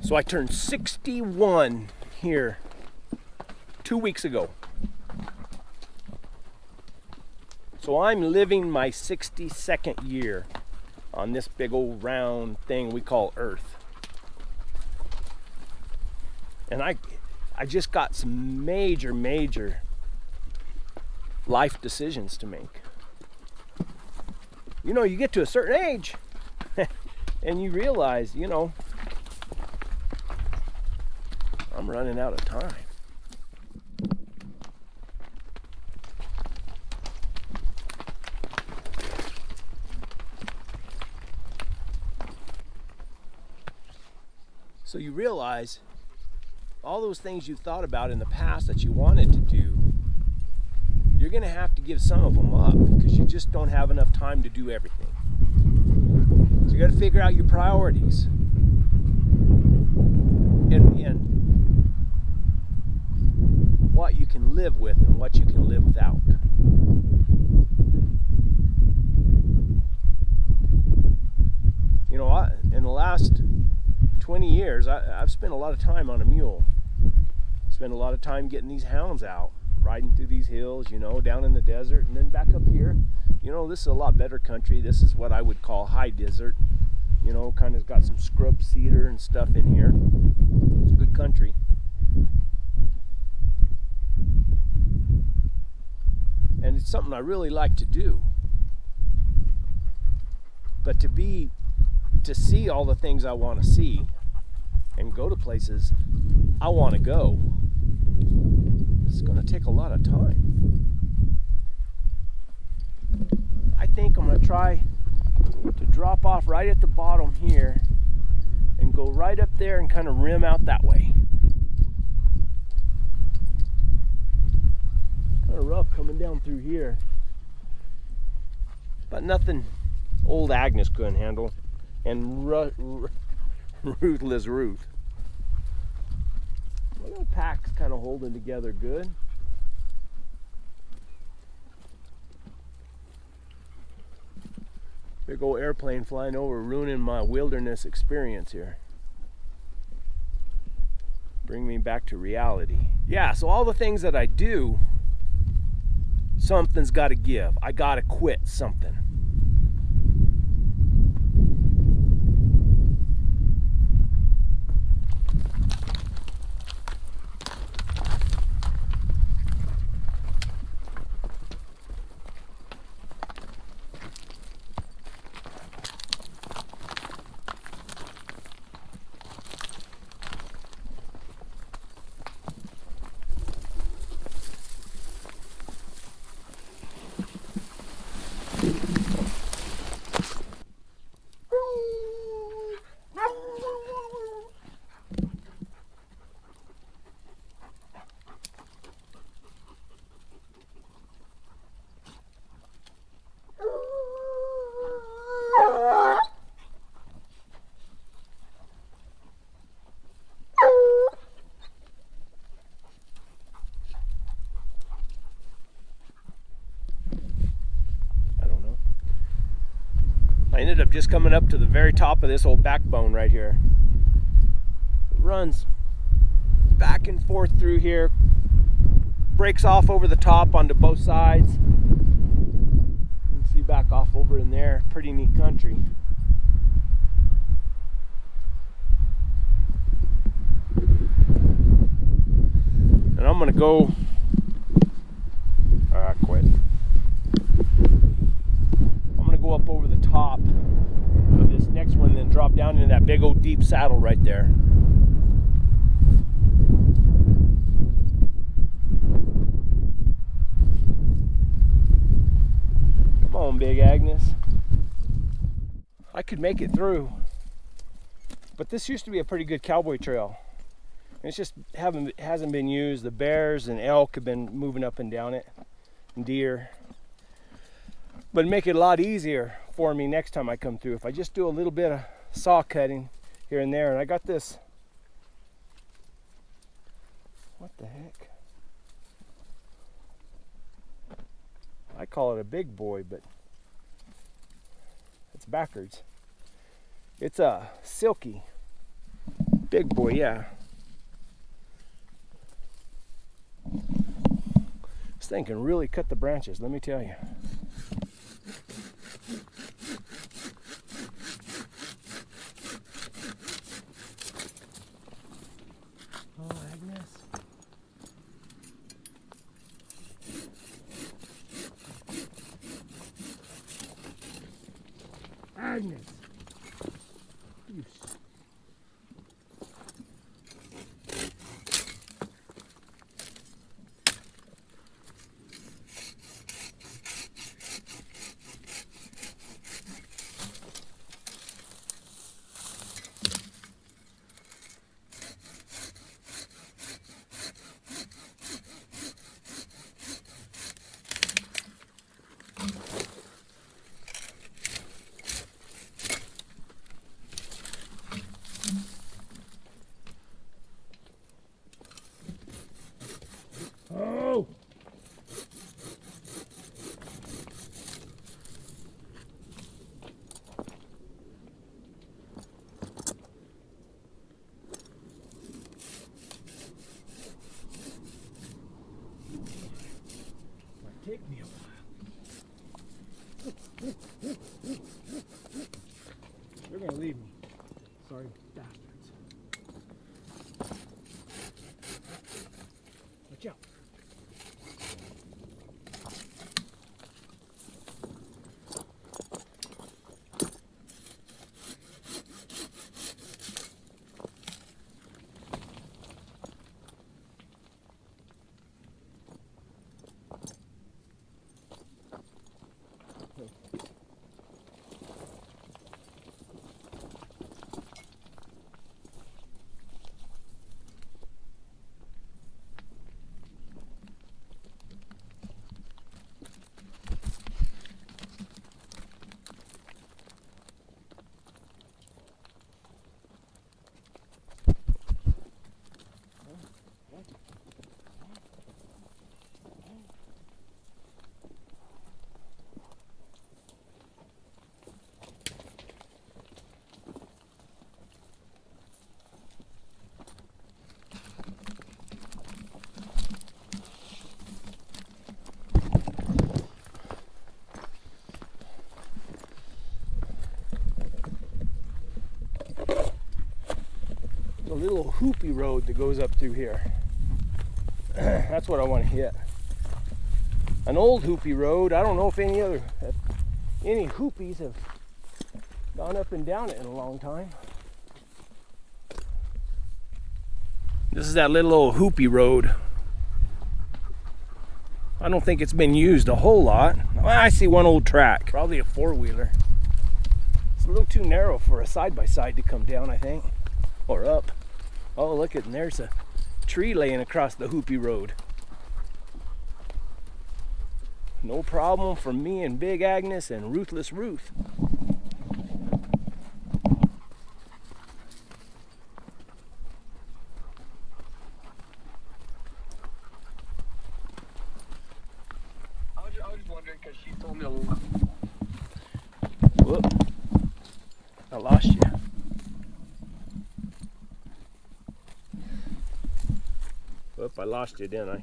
So I turned 61 here 2 weeks ago. So I'm living my 62nd year on this big old round thing we call Earth. And I just got some major life decisions to make. You know, you get to a certain age and you realize, you know, I'm running out of time. So you realize all those things you thought about in the past that you wanted to do, you're going to have to give some of them up because you just don't have enough time to do everything. So you got to figure out your priorities. And what you can live with and what you can live without. You know, in the last 20 years, I've spent a lot of time on a mule. Spent a lot of time getting these hounds out, riding through these hills, you know, down in the desert, and then back up here. You know, this is a lot better country. This is what I would call high desert. You know, kind of got some scrub cedar and stuff in here. It's good country. And it's something I really like to do. But to see all the things I want to see and go to places I want to go, it's going to take a lot of time. I think I'm going to try to drop off right at the bottom here and go right up there and kind of rim out that way. Kind of rough coming down through here, but nothing old Agnes couldn't handle, and ruthless Ruth. Well, the pack's kind of holding together good. Big old airplane flying over, ruining my wilderness experience here. Bring me back to reality. Yeah, so all the things that I do, something's got to give. I got to quit something. I ended up just coming up to the very top of this old backbone right here. It runs back and forth through here, breaks off over the top onto both sides. You can see back off over in there. Pretty neat country. And I'm gonna go, quit. I'm gonna go up over the top of this next one, then drop down into that big old deep saddle right there. Come on, Big Agnes. I could make it through, but this used to be a pretty good cowboy trail. It's just hasn't been used. The bears and elk have been moving up and down it, and deer. But it'd make it a lot easier for me next time I come through if I just do a little bit of saw cutting here and there. And I got this, what the heck? I call it a big boy, but it's backwards. It's a silky. Big boy, yeah. This thing can really cut the branches, let me tell you. Oh, Agnes. Agnes. You Oh! Might take me a while. You're gonna leave me. Sorry, bastards. Watch out. A little hoopy road that goes up through here. That's what I want to hit. An old hoopy road. I don't know if any hoopies have gone up and down it in a long time. This is that little old hoopy road. I don't think it's been used a whole lot. Well, I see one old track, probably a four-wheeler. It's a little too narrow for a side-by-side to come down, I think, or up. Oh, look at, and there's a tree laying across the hoopy road. No problem for me and Big Agnes and Ruthless Ruth. I was just wondering because she told me a lot. Whoop. I lost you. Whoop, I lost you, didn't I?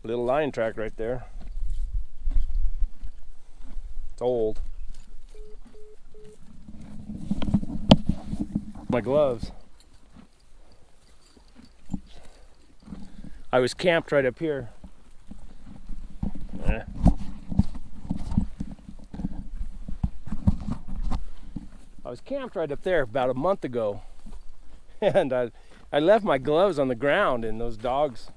Little line track right there. It's old. My gloves. I was camped right up here. I was camped right up there about a month ago. And I left my gloves on the ground, and those dogs,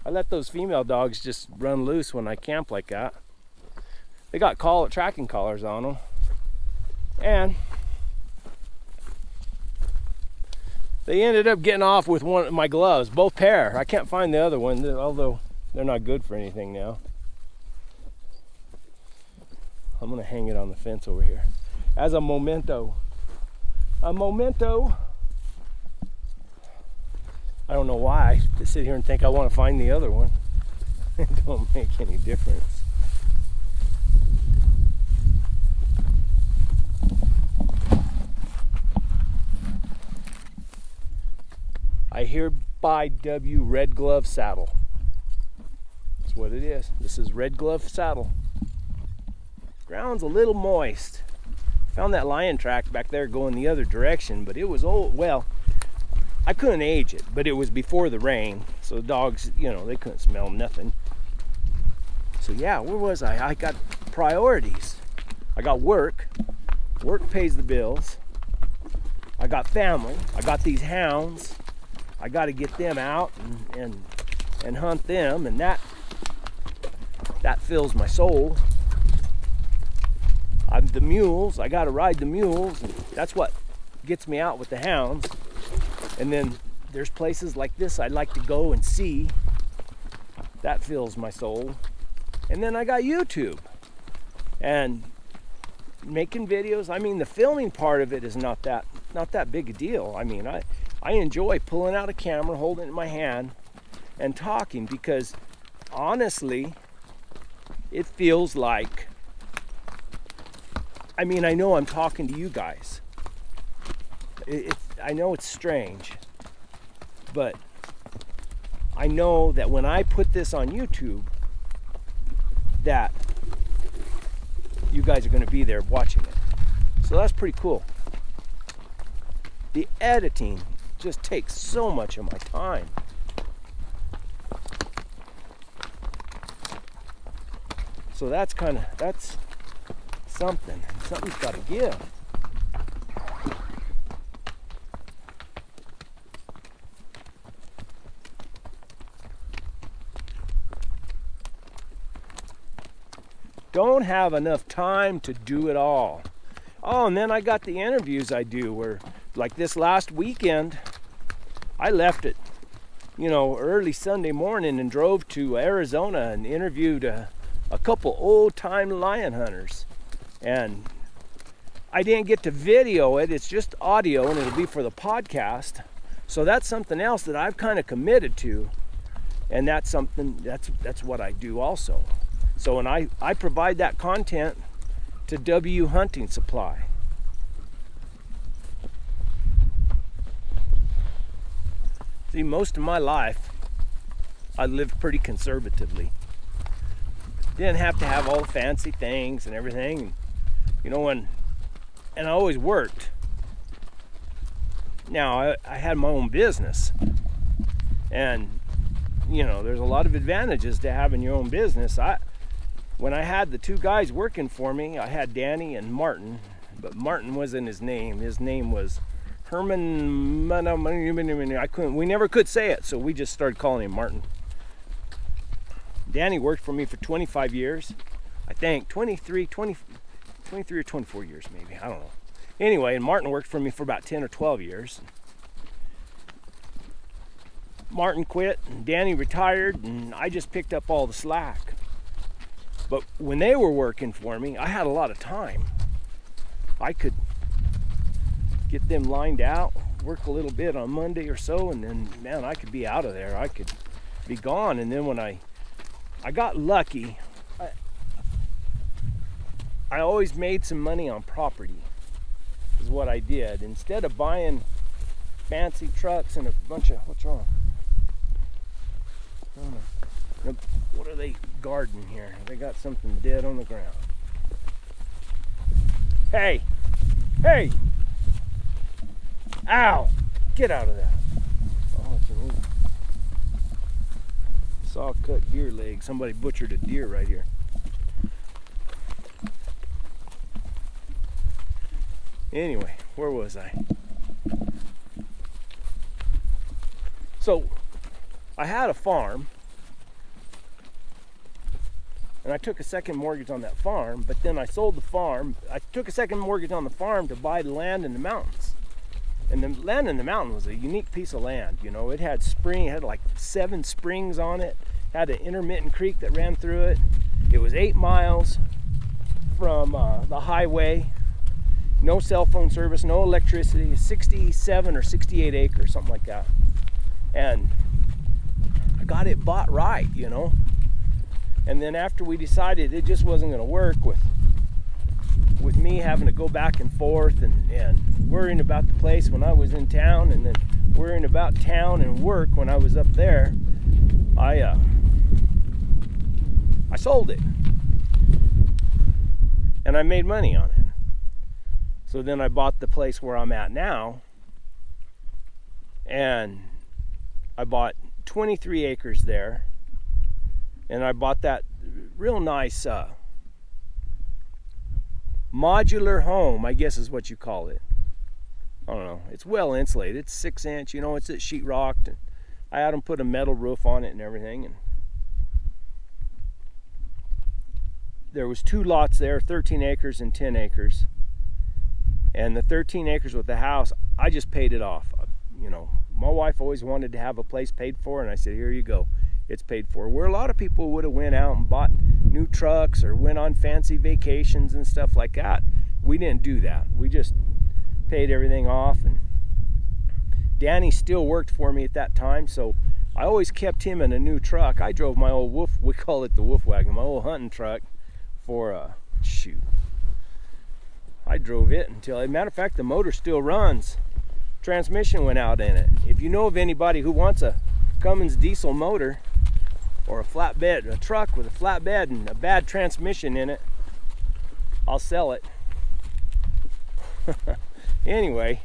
I let those female dogs just run loose when I camp like that. They got tracking collars on them. And they ended up getting off with one of my gloves, both pair. I can't find the other one, although they're not good for anything now. I'm gonna hang it on the fence over here as a memento. A memento. I don't know why to sit here and think I want to find the other one. It don't make any difference. I hereby W Red Glove saddle. That's what it is. This is Red Glove saddle. Ground's a little moist. Found that lion track back there going the other direction, but it was old. Well, I couldn't age it, but it was before the rain, so the dogs, you know, they couldn't smell nothing. So yeah, where was I? I got priorities. I got work. Work pays the bills. I got family. I got these hounds. I got to get them out and hunt them, and that fills my soul. The mules, I got to ride the mules, and that's what gets me out with the hounds. And then there's places like this I'd like to go and see. That fills my soul. And then I got YouTube and making videos. I mean, the filming part of it is not that big a deal. I mean, I enjoy pulling out a camera, holding it in my hand, and talking, because honestly, it feels like, I mean, I know I'm talking to you guys. I know it's strange, but I know that when I put this on YouTube, that you guys are going to be there watching it. So that's pretty cool. The editing just takes so much of my time. So that's something. Something's got to give. Don't have enough time to do it all. Oh, and then I got the interviews I do, where, like this last weekend, I left it, you know, early Sunday morning and drove to Arizona and interviewed a couple old-time lion hunters. And I didn't get to video it, it's just audio, and it'll be for the podcast. So that's something else that I've kind of committed to, and that's what I do also. So when I provide that content to W Hunting Supply. See, most of my life, I lived pretty conservatively. Didn't have to have all the fancy things and everything. You know, and I always worked. Now, I had my own business. And, you know, there's a lot of advantages to having your own business. When I had the two guys working for me, I had Danny and Martin, but Martin wasn't his name. His name was Herman. We never could say it, so we just started calling him Martin. Danny worked for me for 25 years, I think, 23 or 24 years maybe, I don't know. Anyway, and Martin worked for me for about 10 or 12 years. Martin quit, and Danny retired, and I just picked up all the slack. But when they were working for me, I had a lot of time. I could get them lined out, work a little bit on Monday or so, and then, man, I could be out of there. I could be gone. And then when I got lucky, I always made some money on property, is what I did. Instead of buying fancy trucks and a bunch of, what's wrong? I don't know. What are they guarding here? They got something dead on the ground. Hey! Hey! Ow! Get out of that. Oh, it's an old saw-cut deer leg. Somebody butchered a deer right here. Anyway, where was I? So, I had a farm. And I took a second mortgage on that farm, but then I sold the farm. I took a second mortgage on the farm to buy the land in the mountains. And the land in the mountain was a unique piece of land. You know, it had like 7 springs on it, had an intermittent creek that ran through it. It was 8 miles from the highway, no cell phone service, no electricity, 67 or 68 acres, something like that. And I got it bought right, you know. And then after we decided it just wasn't going to work with me having to go back and forth and worrying about the place when I was in town, and then worrying about town and work when I was up there, I sold it. And I made money on it. So then I bought the place where I'm at now, and I bought 23 acres there, and I bought that real nice modular home, I guess is what you call it. I don't know. It's well insulated. It's 6-inch. You know, it's sheetrocked. And I had them put a metal roof on it and everything. And there was 2 lots there, 13 acres and 10 acres. And the 13 acres with the house, I just paid it off. You know, my wife always wanted to have a place paid for, and I said, here you go. It's paid for. Where a lot of people would have went out and bought new trucks or went on fancy vacations and stuff like that, we didn't do that. We just paid everything off. And Danny still worked for me at that time, so I always kept him in a new truck. I drove my old wolf, we call it the wolf wagon, my old hunting truck for shoot. I drove it until, as a matter of fact, the motor still runs. Transmission went out in it. If you know of anybody who wants a Cummins diesel motor or a flatbed, a truck with a flatbed and a bad transmission in it, I'll sell it. Anyway,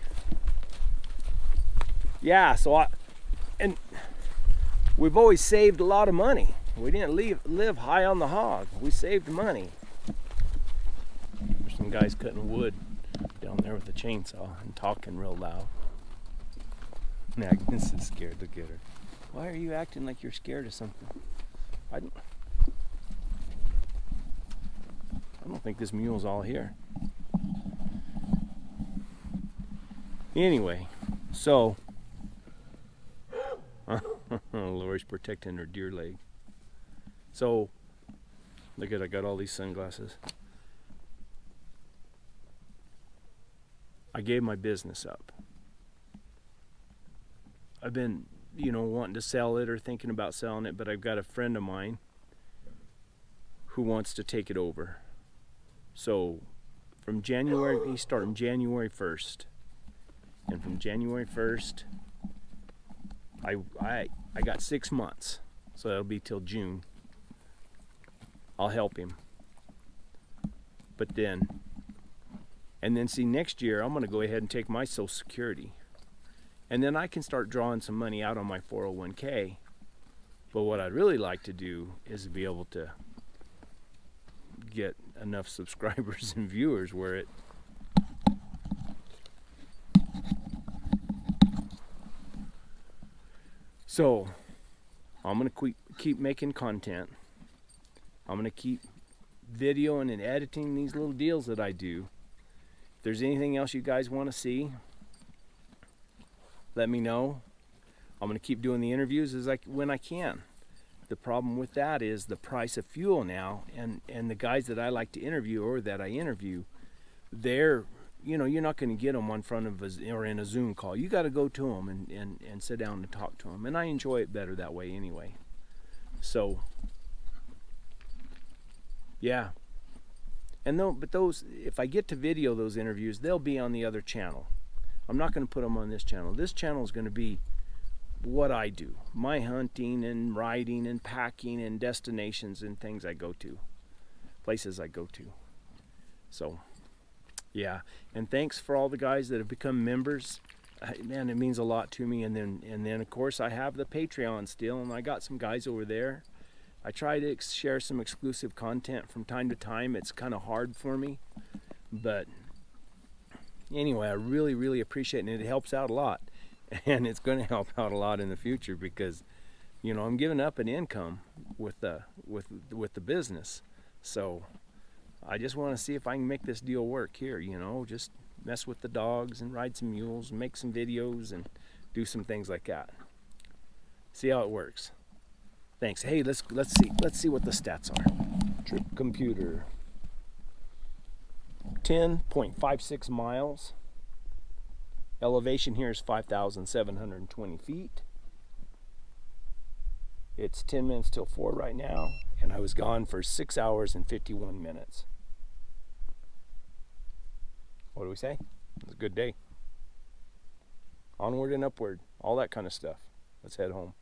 yeah, so and we've always saved a lot of money. We didn't live high on the hog. We saved money. There's some guys cutting wood down there with a chainsaw and talking real loud. And Agnes is scared. Look at her. Why are you acting like you're scared of something? I don't think this mule's all here. Anyway, so Lori's protecting her deer leg. So look at, I got all these sunglasses. I gave my business up. I've been, you know, wanting to sell it or thinking about selling it, but I've got a friend of mine who wants to take it over. So from January, he's starting January 1st. And from January 1st, I got 6 months. So that'll be till June. I'll help him. But then, and then see, next year I'm going to go ahead and take my Social Security. And then I can start drawing some money out on my 401k. But what I'd really like to do is be able to get enough subscribers and viewers where it so I'm going to keep making content. I'm going to keep videoing and editing these little deals that I do. If there's anything else you guys want to see, let me know. I'm going to keep doing the interviews when I can. The problem with that is the price of fuel now, and the guys that I like to interview or that I interview, they're, you know, you're not going to get them on front of or in a Zoom call. You got to go to them and sit down and talk to them, and I enjoy it better that way anyway. So yeah, and but those, if I get to video those interviews, they'll be on the other channel. I'm not going to put them on this channel. This channel is going to be what I do, my hunting and riding and packing and destinations and things I go to, places I go to. So yeah, and thanks for all the guys that have become members. Man, it means a lot to me. And then of course I have the Patreon still, and I got some guys over there. I try to share some exclusive content from time to time. It's kind of hard for me, but anyway, I really appreciate it, and it helps out a lot. And it's going to help out a lot in the future because, you know, I'm giving up an income with the business. So I just want to see if I can make this deal work here, you know, just mess with the dogs and ride some mules and make some videos and do some things like that. See how it works. Thanks. Hey, let's see what the stats are. Trip computer. 10.56 miles. Elevation here is 5,720 feet. It's 10 minutes till 4 right now, and I was gone for 6 hours and 51 minutes. What do we say? It was a good day. Onward and upward. all that kind of stuff. Let's head home.